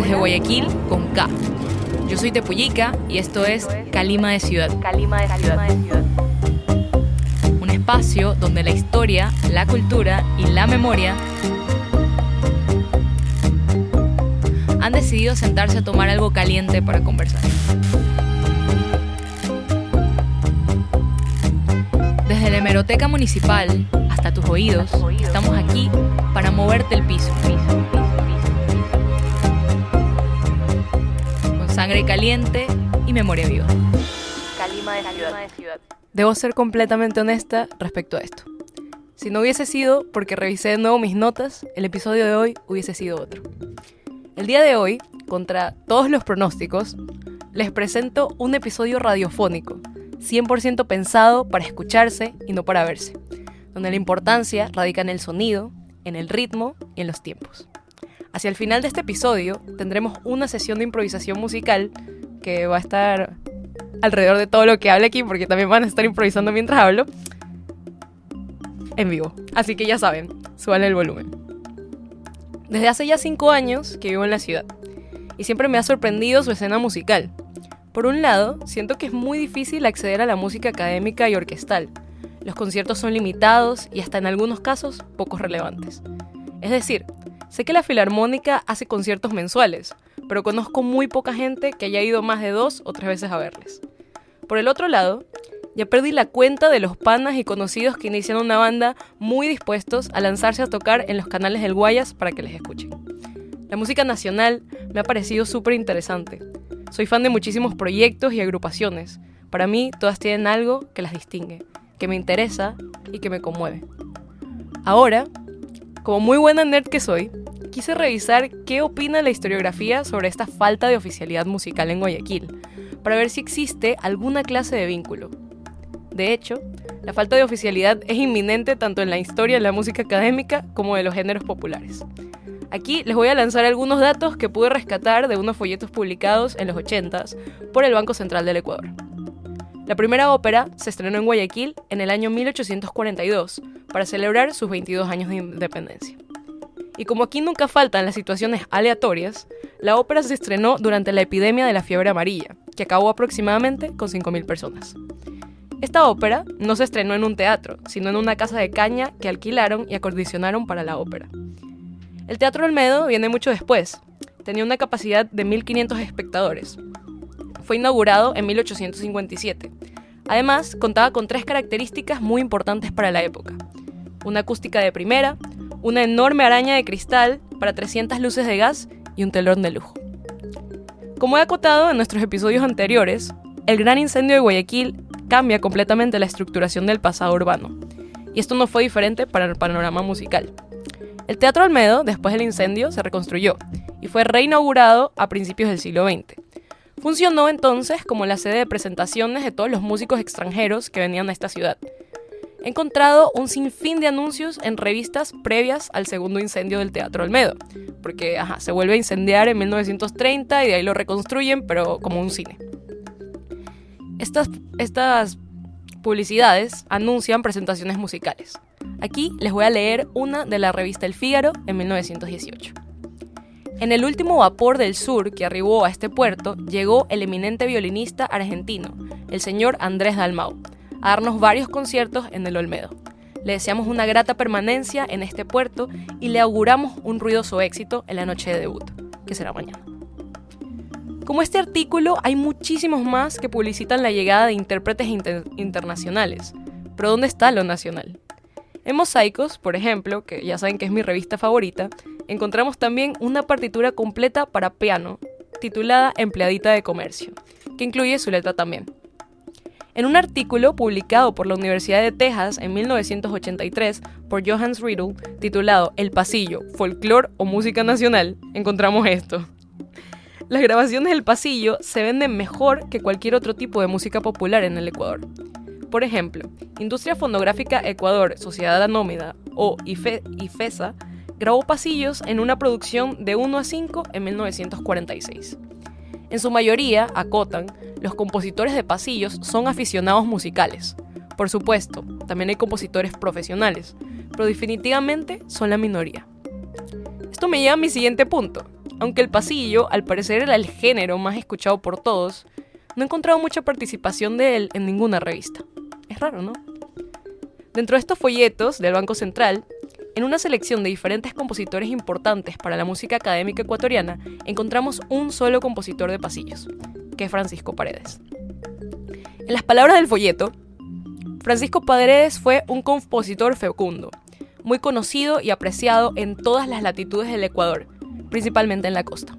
desde Guayaquil con K. Yo soy Tepullica y esto es Calima de Ciudad. Un espacio donde la historia, la cultura y la memoria han decidido sentarse a tomar algo caliente para conversar. Desde la hemeroteca municipal hasta tus oídos, estamos aquí para moverte el piso. Con sangre caliente y memoria viva. Calima de Ciudad. Debo ser completamente honesta respecto a esto. Si no hubiese sido porque revisé de nuevo mis notas, el episodio de hoy hubiese sido otro. El día de hoy, contra todos los pronósticos, les presento un episodio radiofónico, 100% pensado para escucharse y no para verse, donde la importancia radica en el sonido, en el ritmo y en los tiempos. Hacia el final de este episodio tendremos una sesión de improvisación musical que va a estar alrededor de todo lo que hable aquí, porque también van a estar improvisando mientras hablo, en vivo. Así que ya saben, suban el volumen. Desde hace ya 5 años que vivo en la ciudad, y siempre me ha sorprendido su escena musical. Por un lado, siento que es muy difícil acceder a la música académica y orquestal. Los conciertos son limitados y hasta en algunos casos poco relevantes. Es decir, sé que la Filarmónica hace conciertos mensuales, pero conozco muy poca gente que haya ido más de 2 o 3 veces a verles. Por el otro lado, ya perdí la cuenta de los panas y conocidos que inician una banda muy dispuestos a lanzarse a tocar en los canales del Guayas para que les escuchen. La música nacional me ha parecido súper interesante. Soy fan de muchísimos proyectos y agrupaciones. Para mí, todas tienen algo que las distingue, que me interesa y que me conmueve. Ahora, como muy buena nerd que soy, quise revisar qué opina la historiografía sobre esta falta de oficialidad musical en Guayaquil, para ver si existe alguna clase de vínculo. De hecho, la falta de oficialidad es inminente tanto en la historia de la música académica como de los géneros populares. Aquí les voy a lanzar algunos datos que pude rescatar de unos folletos publicados en los 80s por el Banco Central del Ecuador. La primera ópera se estrenó en Guayaquil en el año 1842 para celebrar sus 22 años de independencia. Y como aquí nunca faltan las situaciones aleatorias, la ópera se estrenó durante la epidemia de la fiebre amarilla, que acabó aproximadamente con 5.000 personas. Esta ópera no se estrenó en un teatro, sino en una casa de caña que alquilaron y acondicionaron para la ópera. El Teatro Olmedo viene mucho después. Tenía una capacidad de 1.500 espectadores. Fue inaugurado en 1857. Además, contaba con 3 características muy importantes para la época. Una acústica de primera, una enorme araña de cristal para 300 luces de gas y un telón de lujo. Como he acotado en nuestros episodios anteriores, el gran incendio de Guayaquil cambia completamente la estructuración del pasado urbano. Y esto no fue diferente para el panorama musical. El Teatro Olmedo, después del incendio, se reconstruyó y fue reinaugurado a principios del siglo XX. Funcionó entonces como la sede de presentaciones de todos los músicos extranjeros que venían a esta ciudad. He encontrado un sinfín de anuncios en revistas previas al segundo incendio del Teatro Olmedo, porque se vuelve a incendiar en 1930 y de ahí lo reconstruyen, pero como un cine. Estas publicidades anuncian presentaciones musicales. Aquí les voy a leer una de la revista El Fígaro en 1918. En el último vapor del sur que arribó a este puerto, llegó el eminente violinista argentino, el señor Andrés Dalmau, a darnos varios conciertos en el Olmedo. Le deseamos una grata permanencia en este puerto y le auguramos un ruidoso éxito en la noche de debut, que será mañana. Como este artículo, hay muchísimos más que publicitan la llegada de intérpretes internacionales. Pero ¿dónde está lo nacional? En Mosaicos, por ejemplo, que ya saben que es mi revista favorita, encontramos también una partitura completa para piano, titulada Empleadita de Comercio, que incluye su letra también. En un artículo publicado por la Universidad de Texas en 1983 por Johannes Riedel, titulado El Pasillo, Folclor o Música Nacional, encontramos esto. Las grabaciones del pasillo se venden mejor que cualquier otro tipo de música popular en el Ecuador. Por ejemplo, Industria Fonográfica Ecuador, Sociedad Anónima o IFESA, grabó pasillos en una producción de 1 a 5 en 1946. En su mayoría, acotan, los compositores de pasillos son aficionados musicales. Por supuesto, también hay compositores profesionales, pero definitivamente son la minoría. Esto me lleva a mi siguiente punto. Aunque el pasillo, al parecer, era el género más escuchado por todos, no he encontrado mucha participación de él en ninguna revista. Es raro, ¿no? Dentro de estos folletos del Banco Central, en una selección de diferentes compositores importantes para la música académica ecuatoriana, encontramos un solo compositor de pasillos, que es Francisco Paredes. En las palabras del folleto, Francisco Paredes fue un compositor fecundo, muy conocido y apreciado en todas las latitudes del Ecuador, principalmente en la costa.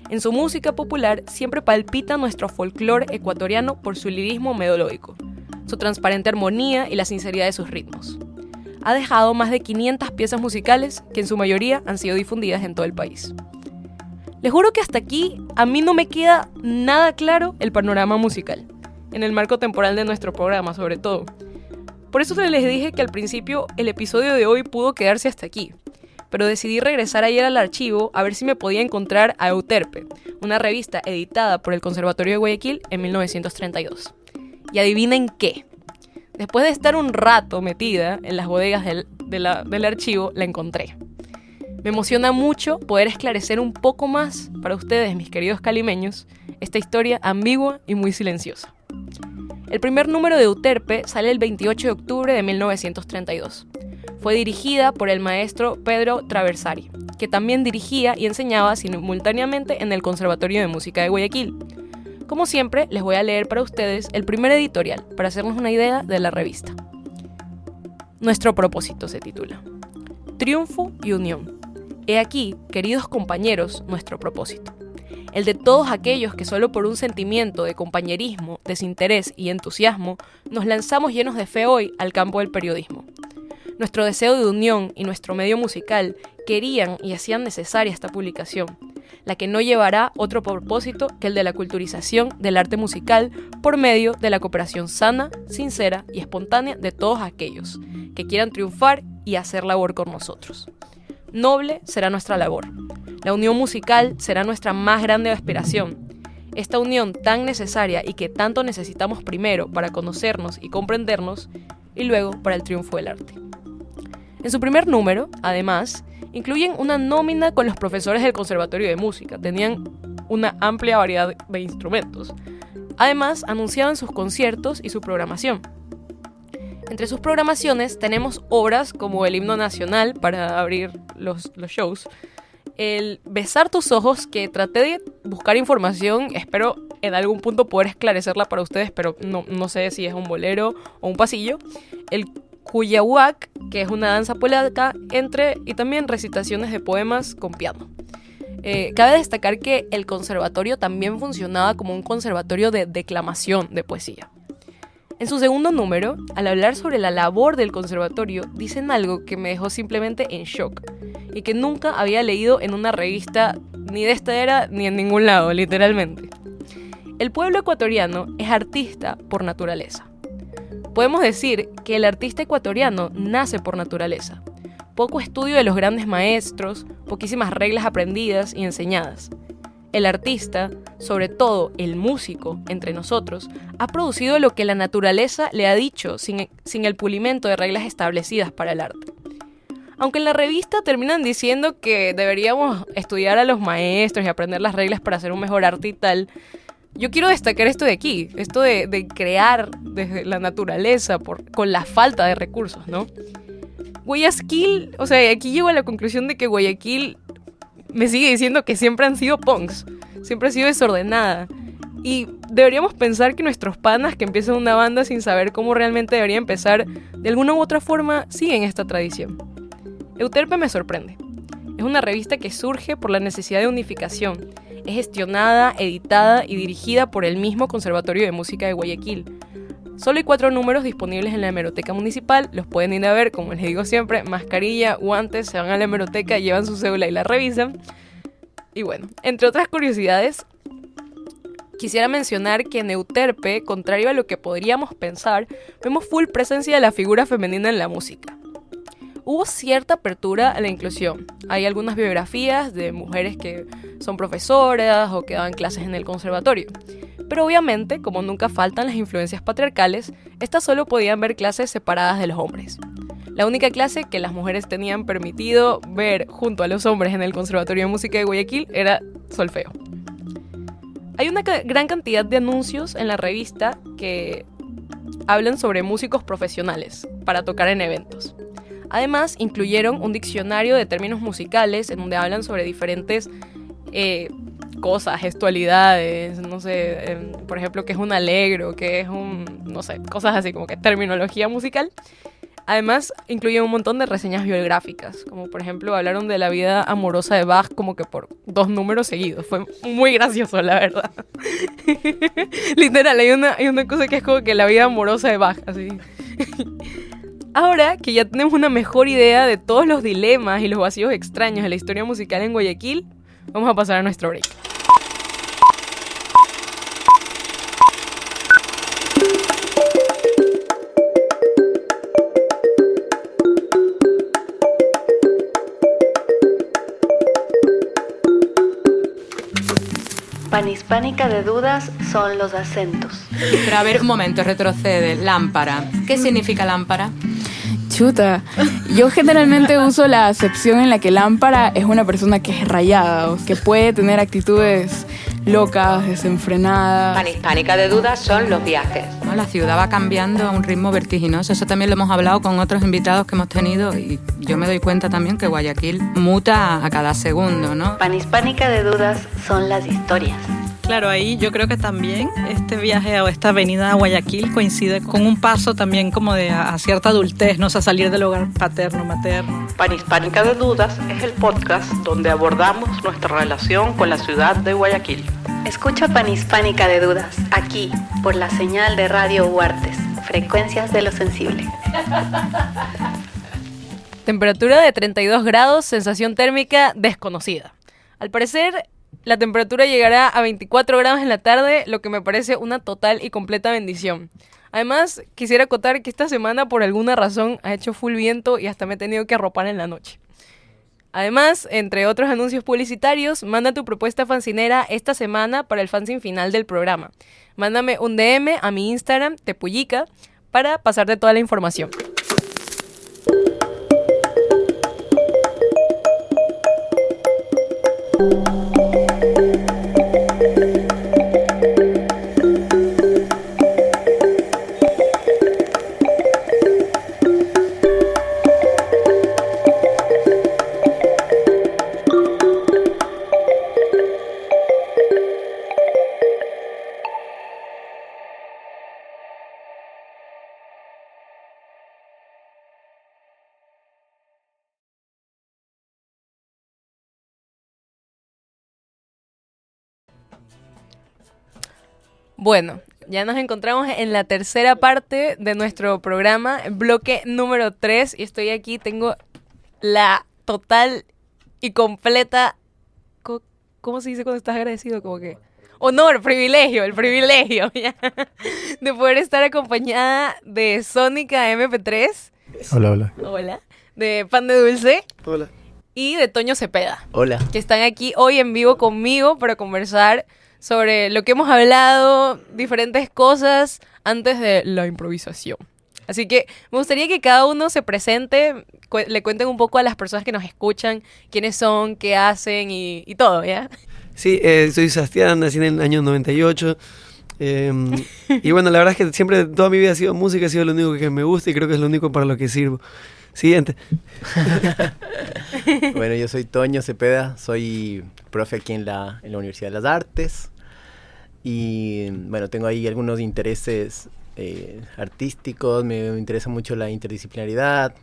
En su música popular siempre palpita nuestro folclore ecuatoriano por su lirismo melódico, su transparente armonía y la sinceridad de sus ritmos. Ha dejado más de 500 piezas musicales que en su mayoría han sido difundidas en todo el país. Les juro que hasta aquí a mí no me queda nada claro el panorama musical, en el marco temporal de nuestro programa sobre todo. Por eso les dije que al principio el episodio de hoy pudo quedarse hasta aquí, pero decidí regresar ayer al archivo a ver si me podía encontrar a Euterpe, una revista editada por el Conservatorio de Guayaquil en 1932. Y adivinen qué. Después de estar un rato metida en las bodegas del archivo, la encontré. Me emociona mucho poder esclarecer un poco más para ustedes, mis queridos calimeños, esta historia ambigua y muy silenciosa. El primer número de Euterpe sale el 28 de octubre de 1932. Fue dirigida por el maestro Pedro Traversari, que también dirigía y enseñaba simultáneamente en el Conservatorio de Música de Guayaquil. Como siempre, les voy a leer para ustedes el primer editorial, para hacernos una idea de la revista. Nuestro propósito se titula: Triunfo y unión. He aquí, queridos compañeros, nuestro propósito. El de todos aquellos que solo por un sentimiento de compañerismo, desinterés y entusiasmo nos lanzamos llenos de fe hoy al campo del periodismo. Nuestro deseo de unión y nuestro medio musical querían y hacían necesaria esta publicación, la que no llevará otro propósito que el de la culturización del arte musical por medio de la cooperación sana, sincera y espontánea de todos aquellos que quieran triunfar y hacer labor con nosotros. Noble será nuestra labor. La unión musical será nuestra más grande aspiración. Esta unión tan necesaria y que tanto necesitamos primero para conocernos y comprendernos, y luego para el triunfo del arte. En su primer número, además, incluyen una nómina con los profesores del Conservatorio de Música. Tenían una amplia variedad de instrumentos. Además, anunciaban sus conciertos y su programación. Entre sus programaciones tenemos obras como el himno nacional para abrir los shows, el Besar tus ojos, que traté de buscar información, espero en algún punto poder esclarecerla para ustedes, pero no sé si es un bolero o un pasillo, el Cuyahuac, que es una danza polaca, y también recitaciones de poemas con piano. Cabe destacar que el conservatorio también funcionaba como un conservatorio de declamación de poesía. En su segundo número, al hablar sobre la labor del conservatorio, dicen algo que me dejó simplemente en shock y que nunca había leído en una revista ni de esta era ni en ningún lado, literalmente. El pueblo ecuatoriano es artista por naturaleza. Podemos decir que el artista ecuatoriano nace por naturaleza. Poco estudio de los grandes maestros, poquísimas reglas aprendidas y enseñadas. El artista, sobre todo el músico, entre nosotros, ha producido lo que la naturaleza le ha dicho sin el pulimento de reglas establecidas para el arte. Aunque en la revista terminan diciendo que deberíamos estudiar a los maestros y aprender las reglas para hacer un mejor arte y tal, yo quiero destacar esto de aquí, esto de crear desde la naturaleza con la falta de recursos, ¿no? Guayaquil, o sea, aquí llego a la conclusión de que Guayaquil me sigue diciendo que siempre han sido punks, siempre ha sido desordenada. Y deberíamos pensar que nuestros panas que empiezan una banda sin saber cómo realmente debería empezar, de alguna u otra forma siguen esta tradición. Euterpe me sorprende. Es una revista que surge por la necesidad de unificación. Es gestionada, editada y dirigida por el mismo Conservatorio de Música de Guayaquil. Solo hay 4 números disponibles en la hemeroteca municipal, los pueden ir a ver, como les digo siempre, mascarilla, guantes, se van a la hemeroteca, llevan su cédula y la revisan. Y bueno, entre otras curiosidades, quisiera mencionar que en Euterpe, contrario a lo que podríamos pensar, vemos full presencia de la figura femenina en la música. Hubo cierta apertura a la inclusión. Hay algunas biografías de mujeres que son profesoras o que daban clases en el conservatorio. Pero obviamente, como nunca faltan las influencias patriarcales, estas solo podían ver clases separadas de los hombres. La única clase que las mujeres tenían permitido ver junto a los hombres en el Conservatorio de Música de Guayaquil era solfeo. Hay una gran cantidad de anuncios en la revista que hablan sobre músicos profesionales para tocar en eventos. Además, incluyeron un diccionario de términos musicales en donde hablan sobre diferentes cosas, gestualidades, no sé, por ejemplo, qué es un alegro, qué es no sé, cosas así como que terminología musical. Además, incluye un montón de reseñas biográficas, como por ejemplo hablaron de la vida amorosa de Bach como que por 2 números seguidos. Fue muy gracioso, la verdad. Literal, hay una cosa que es como que la vida amorosa de Bach, así. Ahora que ya tenemos una mejor idea de todos los dilemas y los vacíos extraños de la historia musical en Guayaquil, vamos a pasar a nuestro break. Panhispánica de dudas son los acentos. Pero a ver, un momento, retrocede. Lámpara. ¿Qué significa lámpara? Chuta, yo generalmente uso la acepción en la que lámpara es una persona que es rayada, o que puede tener actitudes locas, desenfrenadas. Panhispánica de dudas son los viajes. ¿No? La ciudad va cambiando a un ritmo vertiginoso. Eso también lo hemos hablado con otros invitados que hemos tenido y yo me doy cuenta también que Guayaquil muta a cada segundo, ¿no? Panhispánica de dudas son las historias. Claro, ahí yo creo que también este viaje o esta venida a Guayaquil coincide con un paso también como de a cierta adultez, ¿no? O sea, salir del hogar paterno-materno. Panhispánica de Dudas es el podcast donde abordamos nuestra relación con la ciudad de Guayaquil. Escucha Panhispánica de dudas, aquí, por la señal de Radio Huartes, frecuencias de lo sensible. Temperatura de 32 grados, sensación térmica desconocida. Al parecer, la temperatura llegará a 24 grados en la tarde, lo que me parece una total y completa bendición. Además, quisiera acotar que esta semana por alguna razón ha hecho full viento y hasta me he tenido que arropar en la noche. Además, entre otros anuncios publicitarios, manda tu propuesta fancinera esta semana para el fanzine final del programa. Mándame un DM a mi Instagram, Tepullica, para pasarte toda la información. Bueno, ya nos encontramos en la tercera parte de nuestro programa, bloque número 3, y estoy aquí, tengo la total y completa, ¿cómo se dice cuando estás agradecido? Como que honor, privilegio, el privilegio ¿ya? De poder estar acompañada de Sónica MP3. Hola. Hola. De Pan de Dulce. Hola. Y de Toño Cepeda. Hola. Que están aquí hoy en vivo conmigo para conversar sobre lo que hemos hablado, diferentes cosas antes de la improvisación. Así que me gustaría que cada uno se presente, le cuenten un poco a las personas que nos escuchan quiénes son, qué hacen y todo, ¿ya? Sí, soy Sebastián, nací en el año 98. Y bueno, la verdad es que siempre, toda mi vida ha sido música, ha sido lo único que me gusta y creo que es lo único para lo que sirvo. Siguiente. Bueno, yo soy Toño Cepeda, soy profe aquí en la Universidad de las Artes y bueno, tengo ahí algunos intereses artísticos, me interesa mucho la interdisciplinaridad,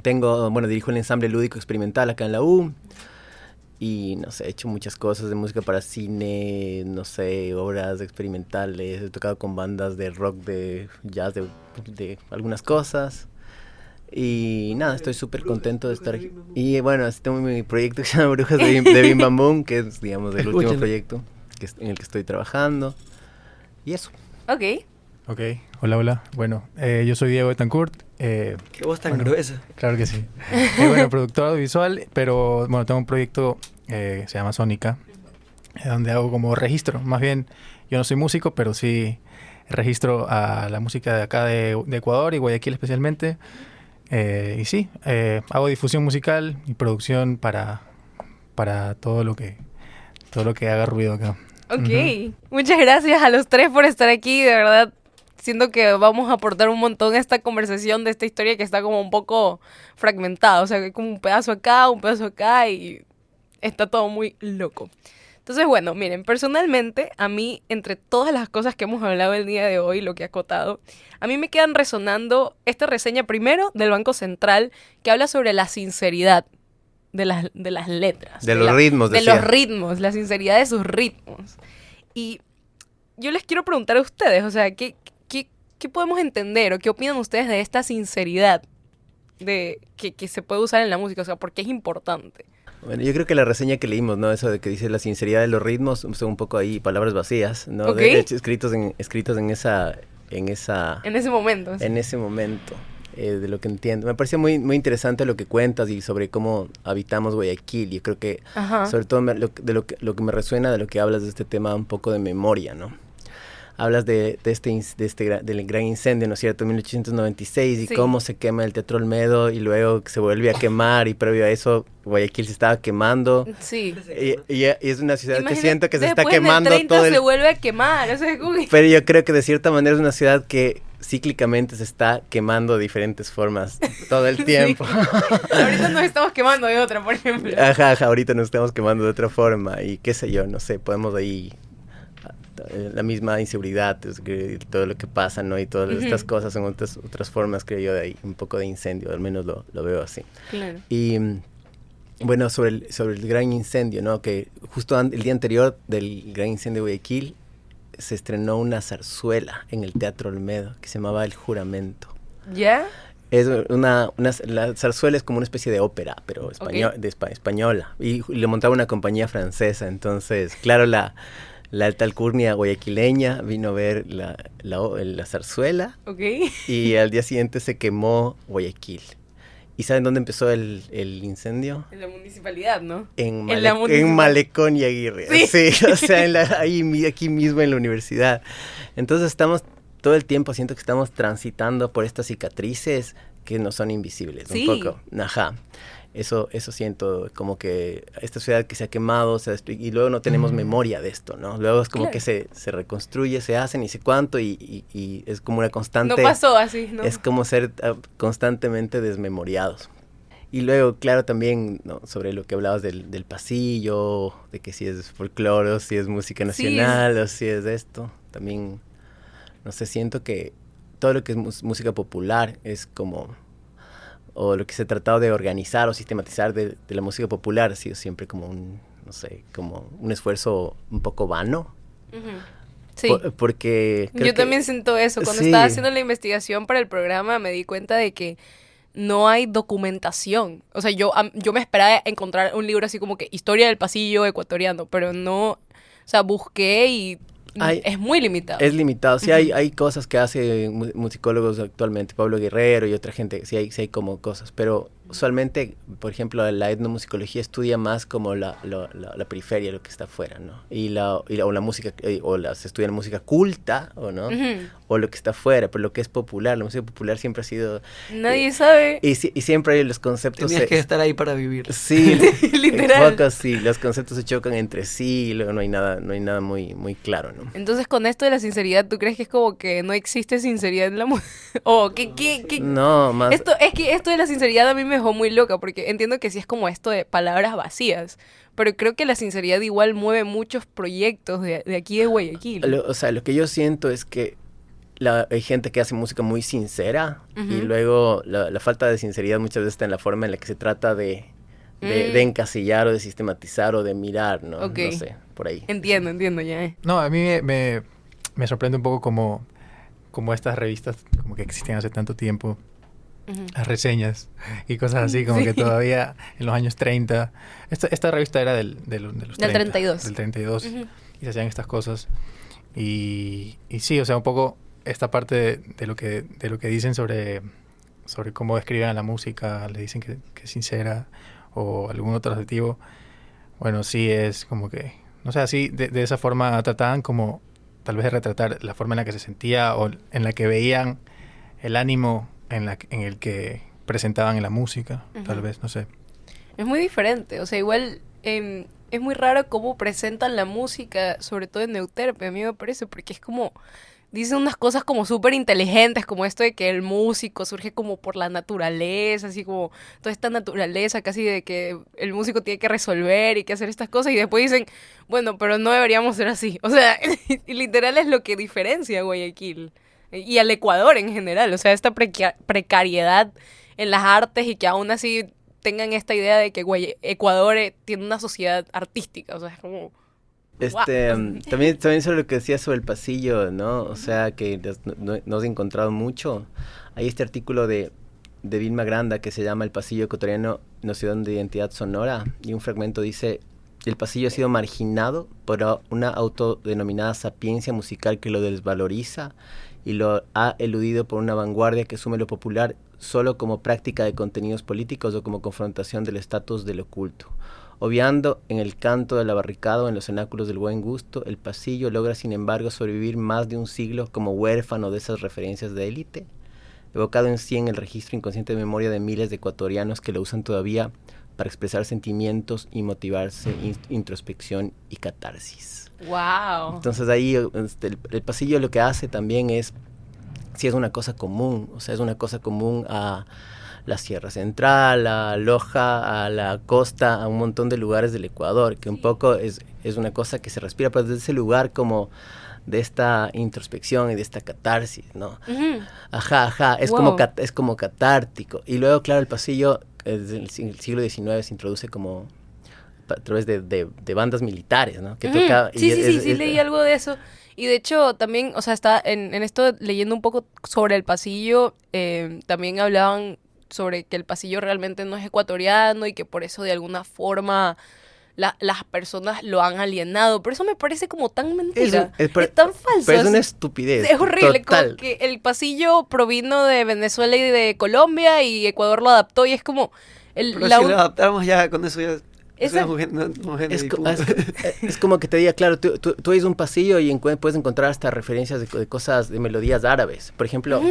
dirijo el ensamble lúdico experimental acá en la U y no sé, he hecho muchas cosas de música para cine, no sé, obras experimentales, he tocado con bandas de rock, de jazz, de algunas cosas. Y nada, estoy súper contento de estar aquí. Y bueno, así tengo mi proyecto que se llama Brujas de Bim Bam Boom, que es, digamos, el último proyecto en el que estoy trabajando. Y eso. Ok. Hola. Bueno, yo soy Diego Betancourt. Qué voz tan gruesa. Claro que sí. Productor audiovisual, pero bueno, tengo un proyecto se llama Sónica, donde hago como registro. Más bien, yo no soy músico, pero sí registro a la música de acá de Ecuador y Guayaquil especialmente. Y sí, hago difusión musical y producción para todo lo que haga ruido acá. Ok, muchas gracias a los tres por estar aquí, de verdad. Siento que vamos a aportar un montón a esta conversación de esta historia que está como un poco fragmentada. O sea, que hay como un pedazo acá y está todo muy loco. Entonces, bueno, miren, personalmente, a mí, entre todas las cosas que hemos hablado el día de hoy, lo que he acotado, a mí me quedan resonando esta reseña primero del Banco Central, que habla sobre la sinceridad de las letras. De los ritmos, de decía. los ritmos, la sinceridad de sus ritmos. Y yo les quiero preguntar a ustedes, o sea, ¿qué podemos entender o qué opinan ustedes de esta sinceridad que se puede usar en la música? O sea, ¿por qué es importante? Bueno, yo creo que la reseña que leímos, ¿no? Eso de que dice la sinceridad de los ritmos, son un poco ahí palabras vacías, ¿no? Ok. De hecho, escritos en ese momento. Sí. En ese momento, de lo que entiendo. Me parecía muy, muy interesante lo que cuentas y sobre cómo habitamos Guayaquil. Yo creo que, Ajá. sobre todo, lo que me resuena de lo que hablas de este tema, un poco de memoria, ¿no? Hablas del gran incendio, ¿no es cierto?, 1896, y Sí. cómo se quema el Teatro Olmedo y luego se vuelve a quemar, y previo a eso Guayaquil se estaba quemando. Sí. Y es una ciudad que Imagínate, siento que se está después quemando del 30 todo el... se vuelve a quemar, o sea, como que- Pero yo creo que de cierta manera es una ciudad que cíclicamente se está quemando de diferentes formas todo el tiempo. Ahorita nos estamos quemando de otra, por ejemplo. Ajá, ahorita nos estamos quemando de otra forma y qué sé yo, no sé, podemos ahí la misma inseguridad, todo lo que pasa, ¿no? Y todas estas cosas son otras formas, creo yo, de ahí, un poco de incendio, al menos lo veo así. Claro. Y bueno, sobre el gran incendio, ¿no? Que justo el día anterior del gran incendio de Guayaquil se estrenó una zarzuela en el Teatro Olmedo que se llamaba El Juramento. ¿Ya? Es la zarzuela es como una especie de ópera, pero española. Y le montaba una compañía francesa. Entonces, claro, la alta alcurnia guayaquileña vino a ver la zarzuela. Ok. Y al día siguiente se quemó Guayaquil. ¿Y saben dónde empezó el incendio? En la municipalidad, ¿no? En municipalidad. Malecón y Aguirre. Sí, o sea, aquí mismo en la universidad. Entonces todo el tiempo siento que estamos transitando por estas cicatrices que no son invisibles, Sí. un poco. Ajá. Eso siento, como que esta ciudad que se ha quemado, y luego no tenemos memoria de esto, ¿no? Luego es como Claro. que se reconstruye, se hace, ni sé cuánto, y es como una constante... No pasó así, ¿no? Es como ser constantemente desmemoriados. Y luego, claro, también, ¿no?, sobre lo que hablabas del pasillo, de que si es folclore, o si es música nacional, o si es esto. También, no sé, siento que todo lo que es música popular es como... o lo que se ha tratado de organizar o sistematizar de la música popular ha sido siempre como como un esfuerzo un poco vano. Ujú. Sí. Porque creo Yo que- también siento eso. Cuando sí. estaba haciendo la investigación para el programa me di cuenta de que no hay documentación. O sea, yo me esperaba encontrar un libro así como que Historia del Pasillo Ecuatoriano, pero no... O sea, busqué y es muy limitado. Es limitado. Sí, hay cosas que hacen musicólogos actualmente, Pablo Guerrero y otra gente, sí hay como cosas, pero usualmente, por ejemplo, la etnomusicología estudia más como la periferia, lo que está afuera, ¿no? O la música, se estudia la música culta, ¿o no? Ujú. O lo que está afuera, pero lo que es popular, la música popular siempre ha sido... Nadie sabe. Y siempre hay los conceptos... Tenías que estar ahí para vivir. Sí, Literal. un poco sí, los conceptos se chocan entre sí y luego no hay nada muy, muy claro, ¿no? Entonces, con esto de la sinceridad, ¿tú crees que es como que no existe sinceridad en la música? ¿O qué? No, más... Esto de la sinceridad a mí me dejó muy loca, porque entiendo que sí es como esto de palabras vacías, pero creo que la sinceridad igual mueve muchos proyectos de aquí de Guayaquil. Lo que yo siento es que hay gente que hace música muy sincera y Ujú. luego la falta de sinceridad muchas veces está en la forma en la que se trata de encasillar o de sistematizar o de mirar, ¿no? Ok. No sé, por ahí. Entiendo ya. No, a mí me sorprende un poco como estas revistas como que existían hace tanto tiempo, Ujú. las reseñas y cosas así, como Sí. que todavía en los años 30. Esta revista era de los 30, 32. Del 32. Ujú. Y se hacían estas cosas. Y sí, o sea, un poco esta parte de lo que dicen sobre cómo describen a la música, le dicen que es sincera o algún otro adjetivo. Bueno, sí es como que, no sé, así de esa forma trataban como tal vez de retratar la forma en la que se sentía o en la que veían el ánimo en el que presentaban en la música, tal vez, no sé. Es muy diferente, o sea, igual es muy raro cómo presentan la música, sobre todo en Euterpe, a mí me parece, porque es como, dicen unas cosas como súper inteligentes, como esto de que el músico surge como por la naturaleza, así como toda esta naturaleza casi de que el músico tiene que resolver y que hacer estas cosas, y después dicen, bueno, pero no deberíamos ser así, o sea, literal es lo que diferencia a Guayaquil y al Ecuador en general, o sea, esta precariedad en las artes y que aún así tengan esta idea de que Ecuador tiene una sociedad artística, o sea, es como... También sobre lo que decías sobre el pasillo, ¿no? O sea, que no has encontrado mucho. Hay este artículo de Vilma Granda que se llama El pasillo ecuatoriano, noción de identidad sonora, y un fragmento dice: el pasillo ha sido marginado por una autodenominada sapiencia musical que lo desvaloriza y lo ha eludido por una vanguardia que asume lo popular solo como práctica de contenidos políticos o como confrontación del estatus del oculto. Obviando en el canto del abarricado, en los cenáculos del buen gusto, el pasillo logra sin embargo sobrevivir más de un siglo como huérfano de esas referencias de élite, evocado en sí en el registro inconsciente de memoria de miles de ecuatorianos que lo usan todavía para expresar sentimientos y motivarse, introspección y catarsis. ¡Wow! Entonces ahí el pasillo lo que hace también es, sí es una cosa común, o sea, es una cosa común a la Sierra Central, a Loja, a la costa, a un montón de lugares del Ecuador, que un poco es una cosa que se respira, pero desde ese lugar como de esta introspección y de esta catarsis, ¿no? Uh-huh. Ajá, es, wow. Es como catártico. Y luego, claro, el pasillo desde el siglo XIX se introduce como a través de bandas militares, ¿no? Que toca, sí, leí algo de eso. Y de hecho, también, o sea, está en esto leyendo un poco sobre el pasillo, también hablaban sobre que el pasillo realmente no es ecuatoriano y que por eso de alguna forma las personas lo han alienado. Pero eso me parece como tan mentira. Es tan falso. Pero es una estupidez. Es horrible. Total. Como que el pasillo provino de Venezuela y de Colombia y Ecuador lo adaptó y es como... Pero si lo adaptamos ya, con eso ya... Es como que te diga, claro, tú ves un pasillo y puedes encontrar hasta referencias de cosas, de melodías árabes. Por ejemplo...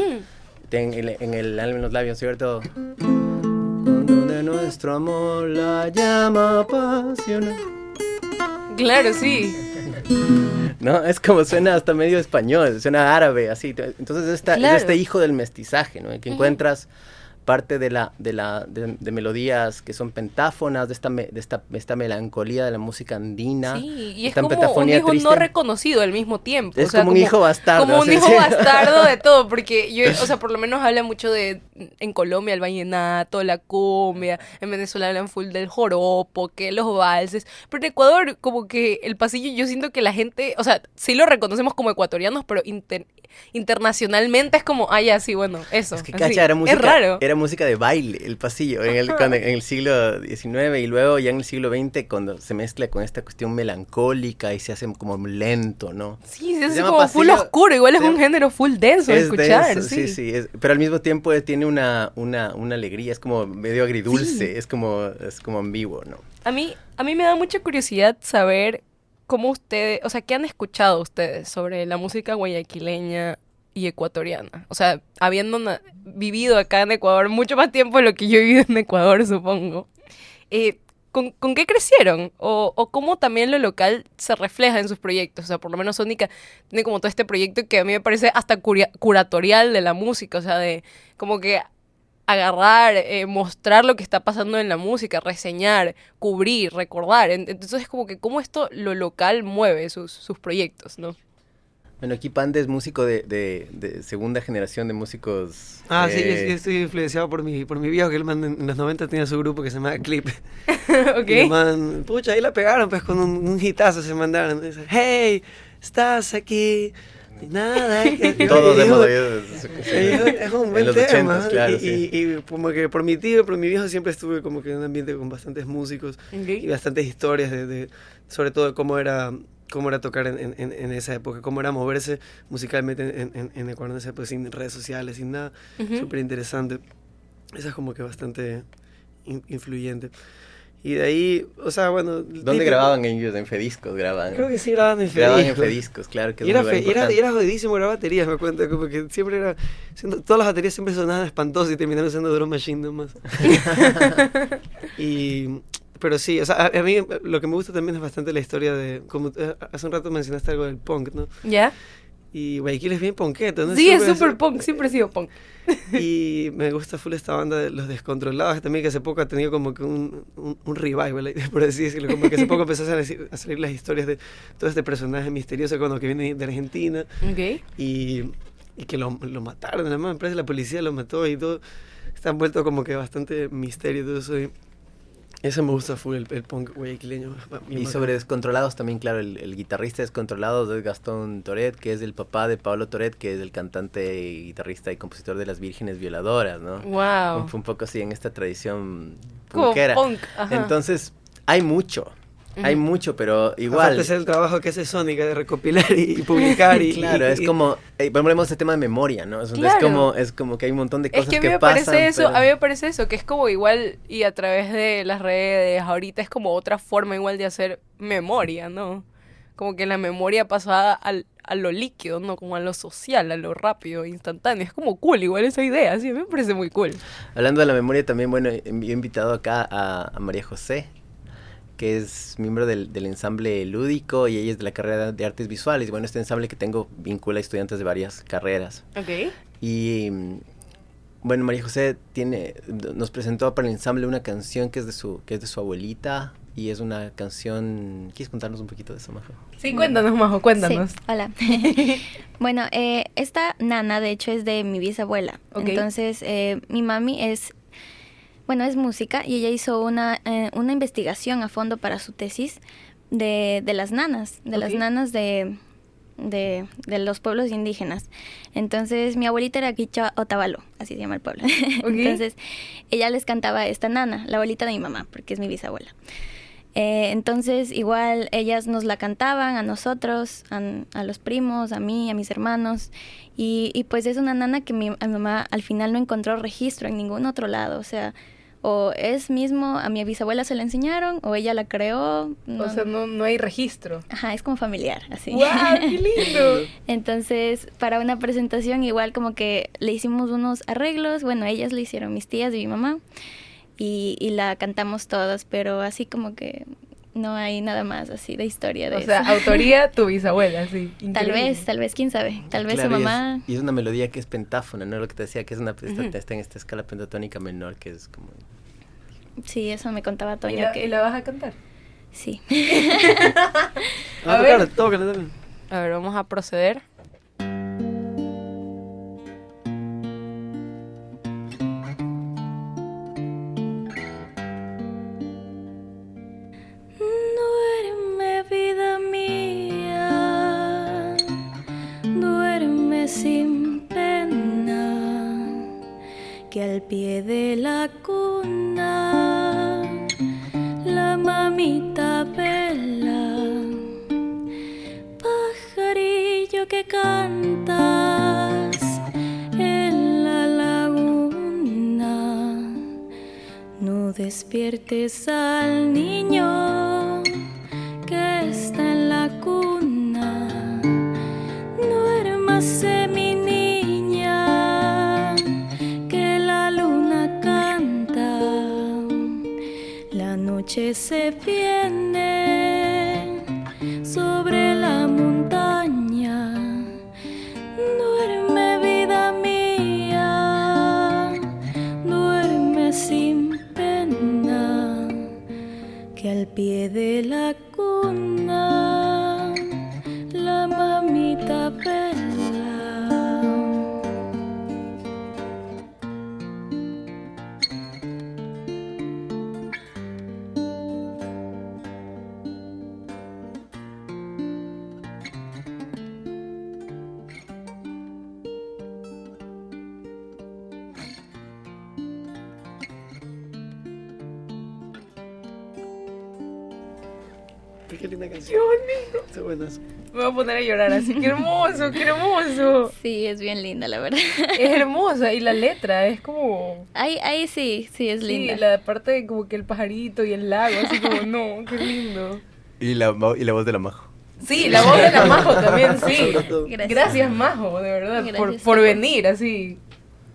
En el alma en los labios, ¿cierto? Cuando de nuestro amor la llama apasional. Claro, sí. No, es como suena hasta medio español, suena árabe, así. Entonces es este hijo del mestizaje, ¿no? En que encuentras parte de melodías que son pentáfonas, de esta melancolía de la música andina. Sí, y es como un hijo triste, no reconocido al mismo tiempo. Es, o sea, como un hijo bastardo. Como un hijo bastardo de todo, porque yo, o sea, por lo menos habla mucho en Colombia el vallenato, la cumbia, en Venezuela hablan full del joropo, que los valses, pero en Ecuador como que el pasillo yo siento que la gente, o sea, sí lo reconocemos como ecuatorianos, pero internacionalmente es como, ya, sí, bueno, eso. Es que, cacha, era música de baile, el pasillo, en el siglo XIX y luego ya en el siglo XX cuando se mezcla con esta cuestión melancólica y se hace como lento, ¿no? Sí, se hace como pasillo, full oscuro, igual es un género full denso de escuchar. Denso, sí, pero al mismo tiempo tiene una alegría, es como medio agridulce, es como ambiguo, ¿no? A mí me da mucha curiosidad saber cómo ustedes, o sea, ¿qué han escuchado ustedes sobre la música guayaquileña y ecuatoriana? O sea, habiendo vivido acá en Ecuador mucho más tiempo de lo que yo he vivido en Ecuador, supongo. ¿Con qué crecieron? O cómo también lo local se refleja en sus proyectos. O sea, por lo menos Sónica tiene como todo este proyecto que a mí me parece hasta curatorial de la música. O sea, de como que agarrar, mostrar lo que está pasando en la música, reseñar, cubrir, recordar. Entonces es como que cómo esto lo local mueve sus proyectos, ¿no? Bueno, aquí Pande es músico de segunda generación de músicos. Sí, yo estoy influenciado por mi viejo, que el man en los 90 tenía su grupo que se llamaba Clip. Ok. Y el man, pucha, ahí la pegaron, pues con un hitazo se mandaron. Dice, hey, estás aquí. Nada, todos hemos oído es un buen en los tema, 80s, claro, y como que por mi tío, por mi viejo siempre estuve como que en un ambiente con bastantes músicos y bastantes historias sobre todo de cómo era tocar en esa época, cómo era moverse musicalmente en Ecuador en esa época, sin redes sociales, sin nada, súper interesante. Esa es como que bastante influyente. Y de ahí, o sea, bueno... ¿Dónde grababan ellos? En Fediscos grababan. Creo que sí grababan en Fediscos. Grababan en Fediscos, claro. Que y era jodidísimo grabar baterías, me cuento, como que siempre era... todas las baterías siempre sonaban espantosas y terminaron siendo drum machine nomás. Pero sí, o sea, a mí lo que me gusta también es bastante la historia de... Como hace un rato mencionaste algo del punk, ¿no? ¿Ya? Y Guayaquil es bien punketo, ¿no? Sí, es súper punk, siempre he sido punk. Y me gusta full esta banda de Los Descontrolados, también que hace poco ha tenido como que un revival, por así decirlo, como que hace poco empezó a salir las historias de todo este personaje misterioso que viene de Argentina. Okay. Y que lo mataron, además, me parece la policía lo mató y todo. Está envuelto como que bastante misterio y todo eso. Eso me gusta full, el punk guayaquileño. Y sobre Descontrolados también, claro, el guitarrista de Descontrolados es Gastón Toret, que es el papá de Pablo Toret, que es el cantante, guitarrista y compositor de Las Vírgenes Violadoras, ¿no? Wow. Un poco así en esta tradición punkera. Punk, entonces, hay mucho, pero igual... Aparte es el trabajo que hace Sónica de recopilar y publicar y... Claro, es como... volvemos a este tema de memoria, ¿no? Claro. Es como que hay un montón de cosas que pasan. A mí me parece eso, que es como igual, y a través de las redes, ahorita es como otra forma igual de hacer memoria, ¿no? Como que la memoria pasada a lo líquido, ¿no? Como a lo social, a lo rápido, instantáneo. Es como cool, igual esa idea, sí, me parece muy cool. Hablando de la memoria también, bueno, he invitado acá a María José, que es miembro del ensamble lúdico y ella es de la carrera de artes visuales. Y bueno, este ensamble que tengo vincula a estudiantes de varias carreras. Ok. Y bueno, María José nos presentó para el ensamble una canción que es de su abuelita y es una canción... ¿Quieres contarnos un poquito de eso, Majo? Sí, cuéntanos, Majo, cuéntanos. Sí, hola. Bueno, esta nana de hecho es de mi bisabuela. Okay. Entonces, mi mami es música y ella hizo una investigación a fondo para su tesis de las nanas, las nanas de los pueblos indígenas. Entonces, mi abuelita era Quichua Otavalo, así se llama el pueblo. Okay. Entonces, ella les cantaba esta nana, la abuelita de mi mamá, porque es mi bisabuela. Entonces, igual ellas nos la cantaban a nosotros, a los primos, a mí, a mis hermanos. Y pues es una nana que mi mamá al final no encontró registro en ningún otro lado, o sea... O es mismo, a mi bisabuela se la enseñaron, o ella la creó. No. O sea, no hay registro. Ajá, es como familiar, así. ¡Guau, qué lindo! Entonces, para una presentación igual como que le hicimos unos arreglos, bueno, ellas lo hicieron, mis tías y mi mamá, y la cantamos todas, pero así como que no hay nada más así de historia de eso. O sea, autoría tu bisabuela, sí. Increíble. Tal vez, quién sabe, tal vez claro, su mamá... Y es una melodía que es pentáfona, ¿no? Lo que te decía, que es está en esta escala pentatónica menor, que es como... Sí, eso me contaba Toño. ¿Y la vas a cantar? Sí. A ver, vamos a proceder. Duerme, vida mía, duerme sin pena, que al pie de la cuna la mamita vela. Pajarillo que cantas en la laguna, no despiertes al niño que está en la cuna. Duérmase mi niña, que la luna canta. La noche se viene sobre la montaña. Duerme, vida mía, duerme sin pena, que al pie de la cuna la mamita vela. Qué linda canción. Qué bonito. Está buenas. Me voy a poner a llorar así. ¡Qué hermoso, qué hermoso! Sí, es bien linda, la verdad. Es hermosa y la letra es como... Ahí sí es linda. Sí, la parte de como que el pajarito y el lago, así como, no, qué lindo. Y la voz de la Majo. Sí, la voz de la Majo también, sí. Gracias. Gracias, Majo, de verdad, Gracias, por Majo. venir, así.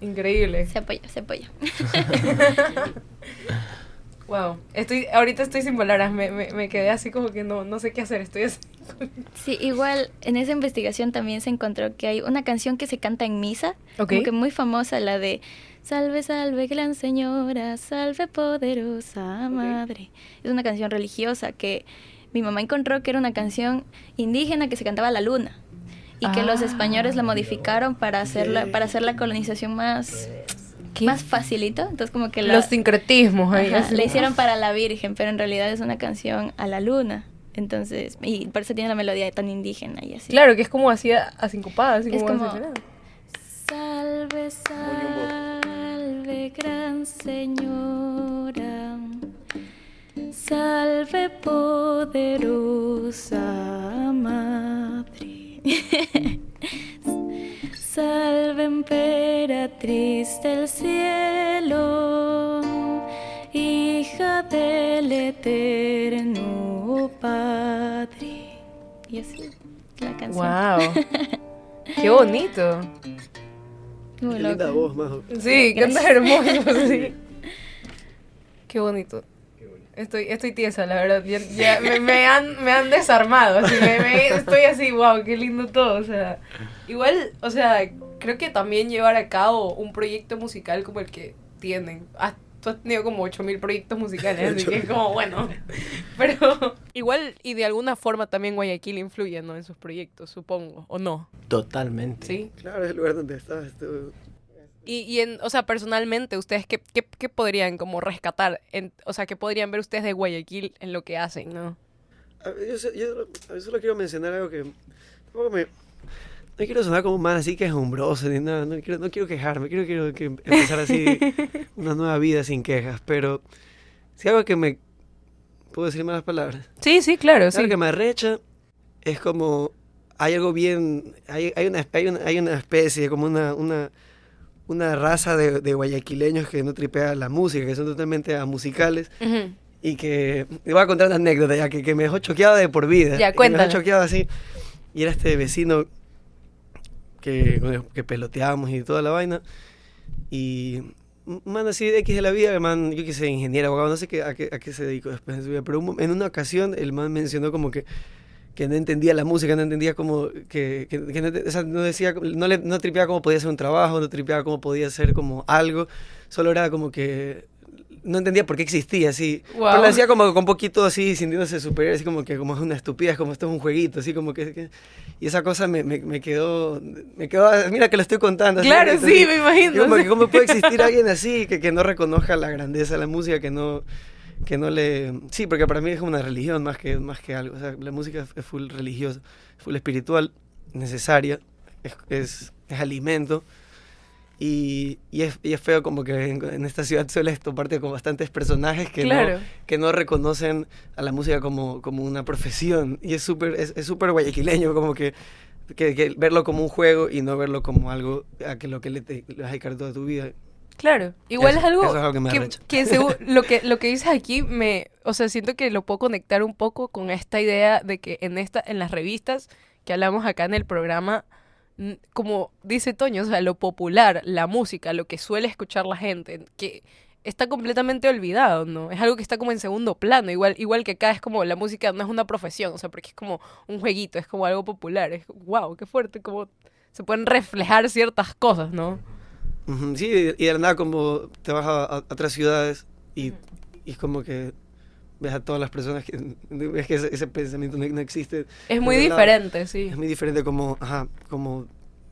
Increíble. Se apoya. Wow, ahorita estoy sin palabras, me quedé así como que no sé qué hacer, estoy así. Sí, igual en esa investigación también se encontró que hay una canción que se canta en misa, como que muy famosa, la de Salve, salve, gran señora, salve, poderosa madre. Es una canción religiosa que mi mamá encontró que era una canción indígena que se cantaba a la luna y que los españoles la modificaron para hacer la colonización más facilito. Entonces como que los sincretismos ahí. Le hicieron para la Virgen, pero en realidad es una canción a la luna. Entonces, y por eso tiene la melodía tan indígena y así. Claro, que es como así asincopada, así es como salve, salve, gran señora, salve, poderosa madre, salve, emperatriz del cielo, hija del eterno Padre. Y así, la canción. ¡Wow! ¡Qué bonito! Qué linda voz, Majo. Sí, cantas hermoso, sí. Qué bonito. Estoy tiesa, la verdad. Ya me han desarmado. Así, estoy así, wow, qué lindo todo. O sea, igual, o sea, creo que también llevar a cabo un proyecto musical como el que tienen. Tú has tenido como 8,000 proyectos musicales, así que es como, bueno. Pero igual, y de alguna forma también Guayaquil influye, ¿no? En sus proyectos, supongo, ¿o no? Totalmente. Sí. Claro, es el lugar donde estás. Y o sea, personalmente, ¿ustedes qué podrían como rescatar? O sea, ¿qué podrían ver ustedes de Guayaquil en lo que hacen, no? Yo solo quiero mencionar algo que... No quiero sonar como más así quejumbroso ni nada, no quiero quejarme, quiero empezar así una nueva vida sin quejas, pero si algo que me... ¿Puedo decir malas palabras? Sí, claro, sí. Algo que me arrecha es como... Hay algo bien... Hay una especie, como una raza de guayaquileños que no tripea la música, que son totalmente amusicales. Uh-huh. Y que... Te voy a contar una anécdota ya, que me dejó choqueado de por vida. Ya, cuéntame. Me dejó choqueado así. Y era este vecino... Que peloteábamos y toda la vaina, y man así de X de la vida, el man, yo qué sé, ingeniero, abogado, no sé a qué se dedicó después de su vida, pero en una ocasión el man mencionó como que no entendía la música, no entendía como que no, o sea, no decía, no tripeaba cómo podía ser un trabajo, no tripeaba cómo podía ser como algo, solo era como que no entendía por qué existía, así. Wow. Pero lo decía como con un poquito así, sintiéndose superior, así como es una estupidez, como esto es un jueguito, así como que y esa cosa me quedó, mira que lo estoy contando. Claro, así, sí, me imagino. Como que cómo puede existir alguien así, que no reconozca la grandeza de la música, que no le... Sí, porque para mí es como una religión más que algo, o sea, la música es full religiosa, full espiritual, necesaria, es alimento. Y es feo como que en esta ciudad suele toparte con bastantes personajes que, claro, que no reconocen a la música como una profesión. Y es súper guayaquileño, como que verlo como un juego y no verlo como algo a lo que le vas a dedicar toda tu vida. Claro, igual es algo que me arrecha. Que lo que dices aquí, o sea, siento que lo puedo conectar un poco con esta idea de que en las revistas que hablamos acá en el programa, como dice Toño, o sea, lo popular, la música, lo que suele escuchar la gente, que está completamente olvidado, ¿no? Es algo que está como en segundo plano, igual que acá es como la música no es una profesión, o sea, porque es como un jueguito, es como algo popular, es wow, qué fuerte, como se pueden reflejar ciertas cosas, ¿no? Uh-huh, sí, y de la nada como te vas a otras ciudades y es como que ves a todas las personas ves que ese pensamiento no existe. Es muy diferente, sí. Es muy diferente como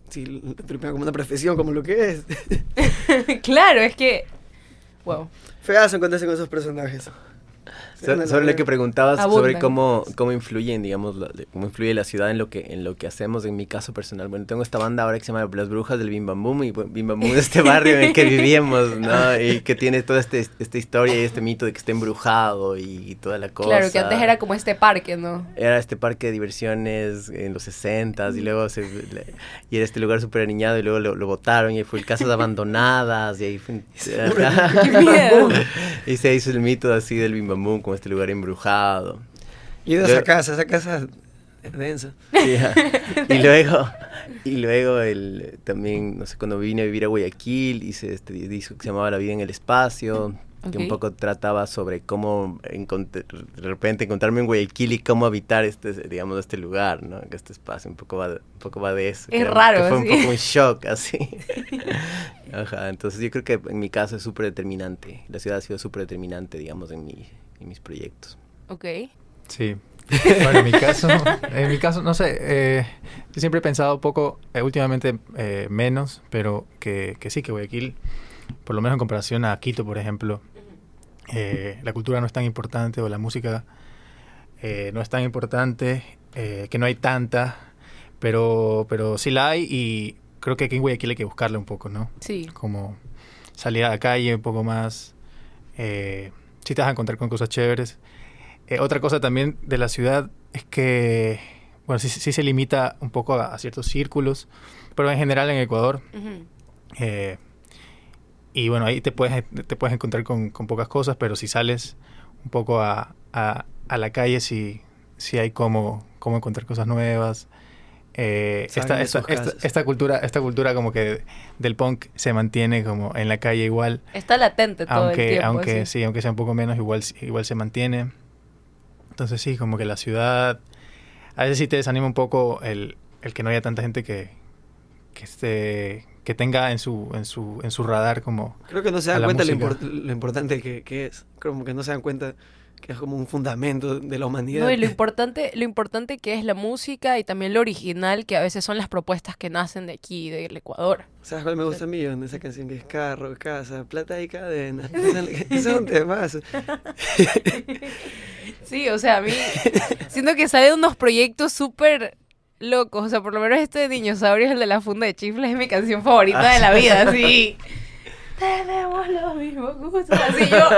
si como una profesión, como lo que es. Claro, es que... Wow. Feazo encontrarse con esos personajes. Sobre lo que preguntabas, sobre Abundan. cómo influyen, digamos, cómo influye la ciudad en lo que hacemos. En mi caso personal, bueno, tengo esta banda ahora que se llama Las Brujas del Bim Bam Boom, y Bim Bam Boom es este barrio en el que vivíamos, ¿no? Y que tiene toda esta historia y este mito de que está embrujado y toda la cosa. Claro, que antes era como este parque, ¿no? Era este parque de diversiones en los 60s y luego y era este lugar súper aniñado y luego lo botaron y fue casas abandonadas y ahí fue... ¡Qué miedo! Y se hizo el mito así del Bim Bam Boom como este lugar embrujado. Y de esa casa es densa. Yeah. Y luego también, no sé, cuando vine a vivir a Guayaquil, hice este disco que se llamaba La vida en el espacio, que un poco trataba sobre cómo de repente encontrarme en Guayaquil y cómo habitar digamos, este lugar, ¿no? Este espacio, un poco va de eso. Es raro, que fue ¿sí? un poco un shock, así. Ajá, entonces yo creo que en mi caso es súper determinante. La ciudad ha sido súper determinante, digamos, en mis proyectos. Ok. Sí. Bueno, en mi caso, no sé, yo siempre he pensado un poco, últimamente menos, pero que sí, que Guayaquil, por lo menos en comparación a Quito, por ejemplo, la cultura no es tan importante, o la música no es tan importante, que no hay tanta, pero sí la hay, y creo que aquí en Guayaquil hay que buscarla un poco, ¿no? Sí. Como salir a la calle un poco más, sí te vas a encontrar con cosas chéveres. Otra cosa también de la ciudad es que, bueno, sí se limita un poco a ciertos círculos, pero en general en Ecuador, y bueno, ahí te puedes encontrar con pocas cosas, pero si sales un poco a la calle, sí hay cómo encontrar cosas nuevas. Esta cultura como que del punk se mantiene como en la calle igual. Está latente todo el tiempo. Aunque sea un poco menos, igual se mantiene. Entonces sí, como que la ciudad, a veces sí te desanima un poco el que no haya tanta gente que tenga en su radar como... Creo que no se dan cuenta lo importante que es. Como que no se dan cuenta que es como un fundamento de la humanidad. No, y lo importante que es la música y también lo original que a veces son las propuestas que nacen de aquí, del Ecuador. ¿Sabes cuál me gusta a mí? Esa canción que es carro, casa, plata y cadena. Ese es un temazo. Sí, o sea, a mí siento que salen unos proyectos súper locos. O sea, por lo menos este de Dinosaurios, el de la funda de chifles, es mi canción favorita de la vida, así. Tenemos los mismos gustos. Así, yo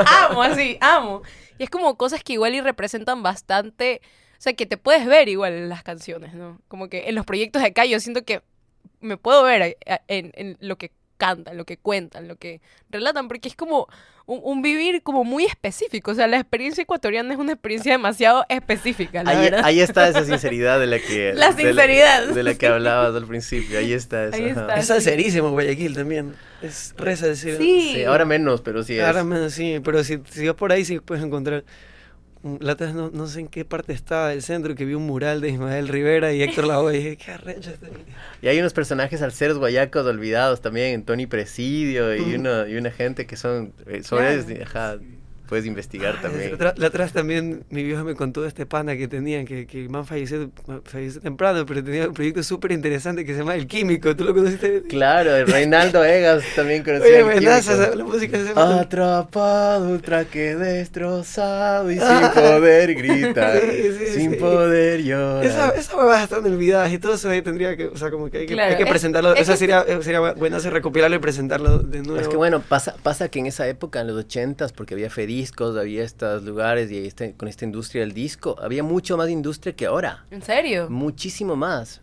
amo. Y es como cosas que igual y representan bastante, o sea, que te puedes ver igual en las canciones, ¿no? Como que en los proyectos de acá yo siento que me puedo ver en lo que cantan, lo que cuentan, lo que relatan, porque es como un vivir como muy específico. O sea, la experiencia ecuatoriana es una experiencia demasiado específica, la verdad. Ahí está esa sinceridad de la que... La sinceridad. De la que hablabas al principio, ahí está eso. Ahí está. Es salserísimo Guayaquil también. Es re salsero. Sí. Ahora menos, pero sí es. Ahora menos, sí. Pero si vas por ahí sí puedes encontrar... La otra vez no sé en qué parte estaba del centro que vi un mural de Ismael Rivera y Héctor Lavoe y dije, qué arrecho este. Y hay unos personajes salseros guayacos olvidados también, Tony Presidio y una gente que son... puedes investigar también. La otra vez también mi vieja me contó de este pana que tenían, que el man falleció temprano, pero tenía un proyecto súper interesante que se llama El Químico. ¿Tú lo conociste? Claro, el Reinaldo Egas también conocía. Oye, El buenaza, la música se llama... Atrapado, ultra que destrozado y sin poder gritar, sin poder llorar. Esa huevada están olvidadas y todo eso ahí tendría que, o sea, como que hay que presentarlo. Eso sería bueno hacer recopilarlo y presentarlo de nuevo. Es que bueno, pasa que en esa época, en los 80s, porque había Fediscos, había estos lugares y con esta industria del disco, había mucho más industria que ahora. ¿En serio? Muchísimo más.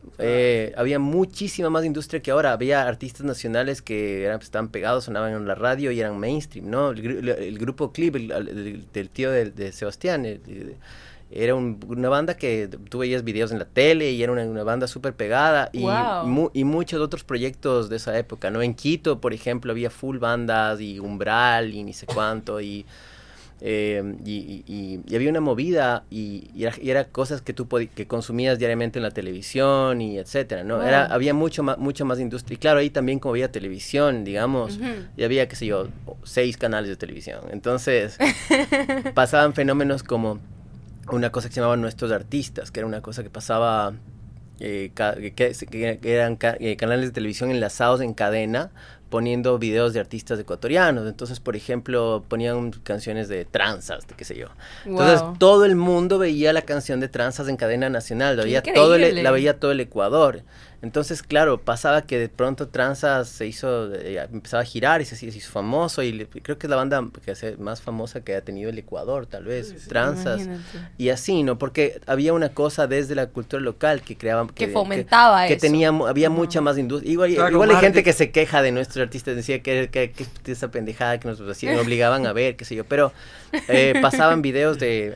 Había muchísima más industria que ahora. Había artistas nacionales que estaban pegados, sonaban en la radio y eran mainstream, ¿no? El grupo Clip, del tío de Sebastián, era una banda que tú veías videos en la tele y era una banda súper pegada y muchos otros proyectos de esa época, ¿no? En Quito, por ejemplo, había full bandas y Umbral y ni sé cuánto y había una movida y era cosas que que consumías diariamente en la televisión y etcétera, ¿no? Había mucho más industria. Y claro, ahí también como había televisión, digamos, y había, qué sé yo, 6 canales de televisión. Entonces, pasaban fenómenos como una cosa que se llamaba Nuestros Artistas, que era una cosa que pasaba... que eran canales de televisión enlazados en cadena poniendo videos de artistas ecuatorianos. Entonces, por ejemplo, ponían canciones de tranzas, de qué sé yo. Entonces, todo el mundo veía la canción de tranzas en cadena nacional, la veía todo el Ecuador. Entonces, claro, pasaba que de pronto Tranzas se hizo, empezaba a girar y se hizo famoso, y creo que es la banda más famosa que ha tenido el Ecuador, tal vez, sí, Tranzas. Imagínate. Y así, ¿no? Porque había una cosa desde la cultura local que creaban... Que fomentaba que eso. Había mucha más industria. Igual hay gente que se queja de nuestros artistas, decía que esa pendejada que nos obligaban a ver, qué sé yo, pero pasaban videos de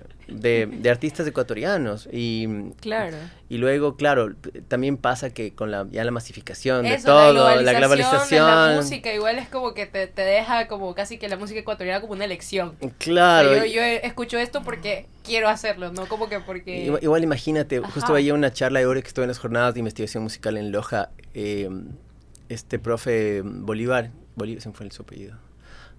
artistas ecuatorianos y claro. Y luego, claro, también pasa que con la masificación de todo, la globalización, la música igual es como que te deja como casi que la música ecuatoriana como una elección. Claro. O sea, yo escucho esto porque quiero hacerlo, no como que porque... Igual imagínate, justo veía una charla ahora que estuve en las jornadas de investigación musical en Loja, este profe Bolívar, se me fue su apellido.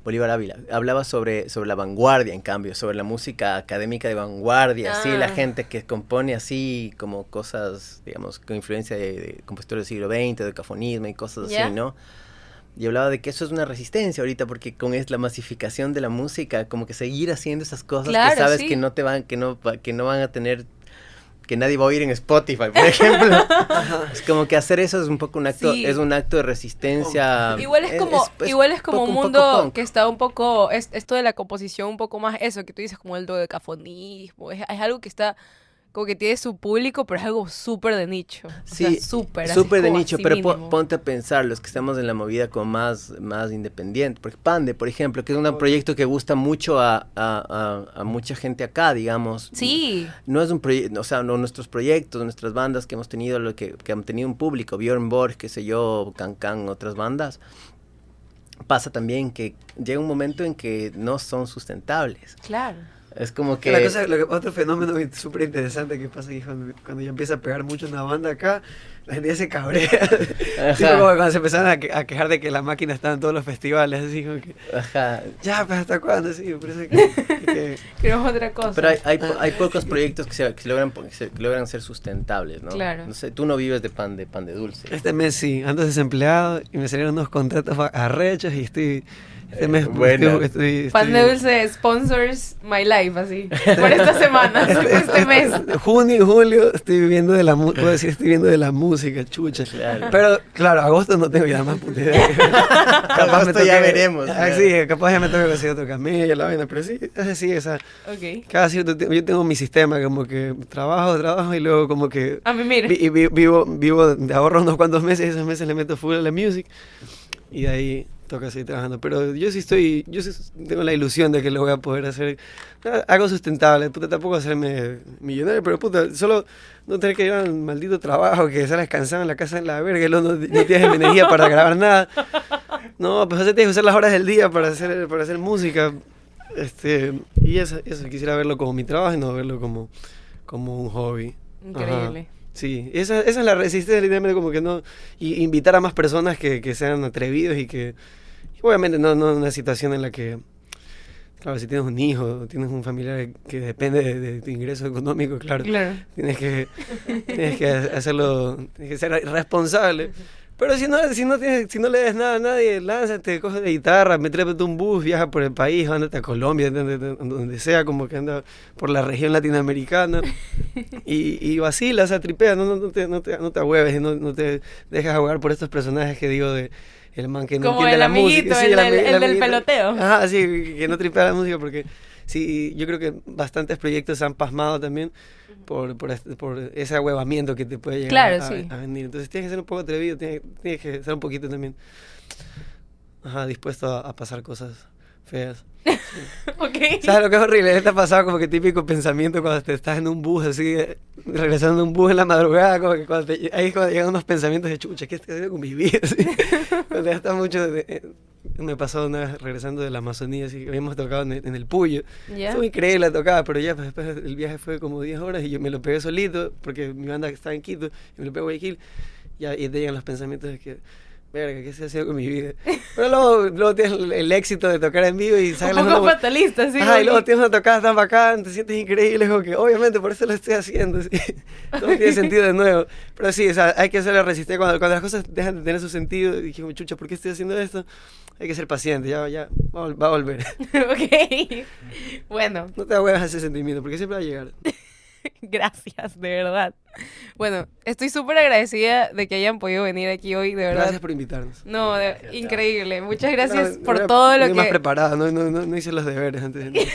Bolívar Ávila, hablaba sobre la vanguardia, en cambio, sobre la música académica de vanguardia, así, la gente que compone así como cosas, digamos, con influencia de compositores del siglo XX, de cafonismo y cosas así, ¿no? Y hablaba de que eso es una resistencia ahorita, porque con la masificación de la música, como que seguir haciendo esas cosas que sabes que no van a tener, que nadie va a oír en Spotify, por ejemplo. Es como que hacer eso es un poco un acto, es un acto de resistencia. Igual es como un mundo que está un poco, esto de la composición un poco más eso que tú dices, como el do de cafonismo, es algo que está como que tiene su público, pero es algo súper de nicho. Sí, súper de nicho, pero ponte a pensar, los que estamos en la movida como más independiente, porque Pande, por ejemplo, que es un proyecto que gusta mucho a mucha gente acá, digamos. Sí. No es un proyecto, o sea, no, nuestros proyectos, nuestras bandas que hemos tenido, que han tenido un público, Björn Borg, qué sé yo, Can, otras bandas, pasa también que llega un momento en que no son sustentables. Claro. Es como que... Otro fenómeno súper interesante que pasa aquí cuando ya empieza a pegar mucho una banda acá, la gente ya se cabrea. Tipo como cuando se empezaron a quejar de que la máquina estaba en todos los festivales, así como que... Ajá. Ya, pues ¿hasta cuándo? Sí, me parece que... Queremos otra cosa. Pero hay pocos proyectos que logran ser sustentables, ¿no? Claro. No sé, tú no vives de pan de dulce. Este mes sí, ando desempleado y me salieron unos contratos arrechos y estoy... Este mes Pan de Dulce sponsors my life, así, por esta semana, este mes. Junio y julio estoy viviendo de la música, chucha. Claro. Pero, claro, agosto no tengo ya más puta idea. Agosto ya veremos. Sí, capaz ya me toca hacer otro camello, la vaina, pero sí, es así, cada cierto tiempo, yo tengo mi sistema, como que trabajo y luego como que... A mí, mira. Vivo de ahorro unos cuantos meses, y esos meses le meto full a la music, y de ahí... toca seguir trabajando, pero yo sí tengo la ilusión de que lo voy a poder hacer algo sustentable, puta, tampoco hacerme millonario, pero puta, solo no tener que ir al maldito trabajo, que sales cansado en la casa en la verga, no tienes energía para grabar nada, no, pues tienes que usar las horas del día para hacer música, y eso quisiera verlo como mi trabajo y no verlo como un hobby. Increíble. Ajá. Sí, esa es la resistencia, literalmente, como que no... Y invitar a más personas que sean atrevidos y que... Y obviamente no una situación en la que... Claro, si tienes un hijo, tienes un familiar que depende de tu ingreso económico, claro. Tienes que hacerlo... Tienes que ser responsable. Pero si no le des nada a nadie, lánzate, coge la guitarra, trépate un bus, viaja por el país, ándate a Colombia, donde sea, como que anda por la región latinoamericana y vacila, o sea, tripea, no te ahueves y no te dejas ahogar por estos personajes que digo de el man que no como entiende la música. Como el amiguito, el del peloteo. Ajá, sí, que no tripea la música porque sí, yo creo que bastantes proyectos se han pasmado también por ese ahuevamiento que te puede llegar a venir. Entonces tienes que ser un poco atrevido, tienes que ser un poquito también dispuesto a pasar cosas feas. Okay. ¿Sabes lo que es horrible? Te ha pasado como que típico pensamiento cuando te estás en un bus, así, regresando en un bus en la madrugada, como que ahí es cuando llegan unos pensamientos de chucha, ¿qué estoy haciendo con mi vida? Así, cuando ya está mucho... me pasó una vez regresando de la Amazonía, así que habíamos tocado en el Puyo. Fue increíble la tocada, pero ya pues, después el viaje fue como 10 horas y yo me lo pegué solito, porque mi banda estaba en Quito, y me lo pegué a Guayaquil, y te llegan los pensamientos de que... verga, ¿qué estoy haciendo con mi vida? Pero luego tienes el éxito de tocar en vivo y sales un poco fatalista, sí. Ajá, y luego tienes una tocada tan bacán, te sientes increíble, como que obviamente por eso lo estoy haciendo, ¿sí? Todo tiene sentido de nuevo. Pero sí, o sea, hay que hacerle resistencia cuando las cosas dejan de tener su sentido. Y dije, chucha, ¿por qué estoy haciendo esto? Hay que ser paciente, ya va a volver. Ok, bueno. No te ahuevas a ese sentimiento, porque siempre va a llegar. Gracias, de verdad. Bueno, estoy súper agradecida de que hayan podido venir aquí hoy, de verdad. Gracias por invitarnos. No, increíble. Muchas gracias por todo lo que... más preparada, no hice los deberes antes de...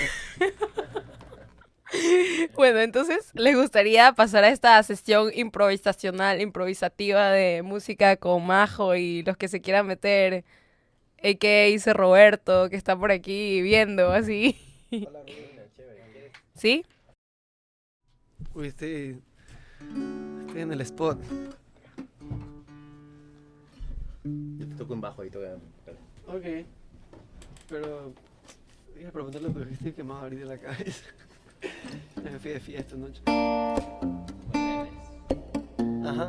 Bueno, entonces, ¿les gustaría pasar a esta sesión improvisativa de música con Majo y los que se quieran meter? A.K.A. dice Roberto, que está por aquí viendo, así. ¿Sí? Uy, estoy en el spot. Yo te toco un bajo y todo. Ok. Pero... voy a preguntarle porque estoy quemado ahorita en la cabeza. Me fui de fiesta anoche. Ajá.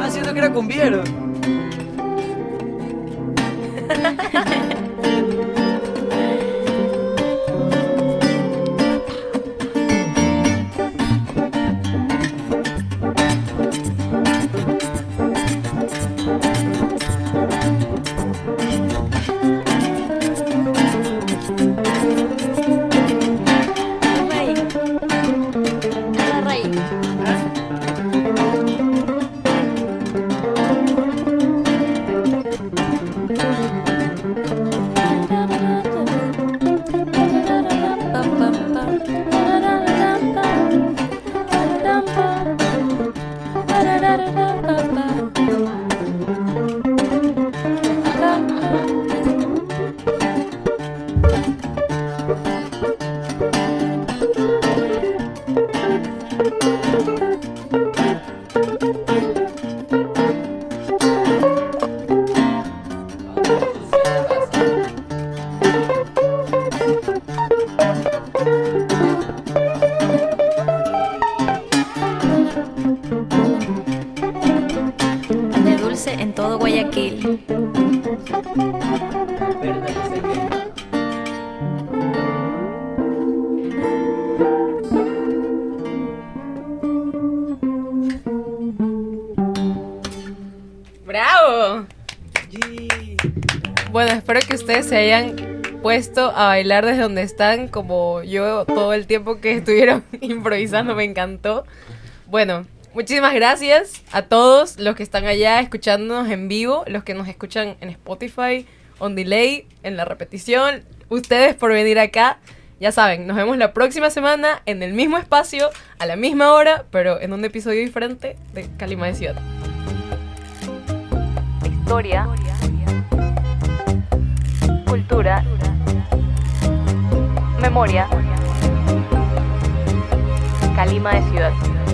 Siento que era cumbiero. De dulce en todo Guayaquil. ¡Bravo! Bueno, espero que ustedes se hayan puesto a bailar desde donde están, como yo todo el tiempo que estuvieron improvisando, me encantó. Bueno, muchísimas gracias a todos los que están allá escuchándonos en vivo, los que nos escuchan en Spotify, on delay, en la repetición, ustedes por venir acá. Ya saben, nos vemos la próxima semana en el mismo espacio, a la misma hora, pero en un episodio diferente de Calima de Ciudad. Historia, cultura, memoria, Calima de Ciudad.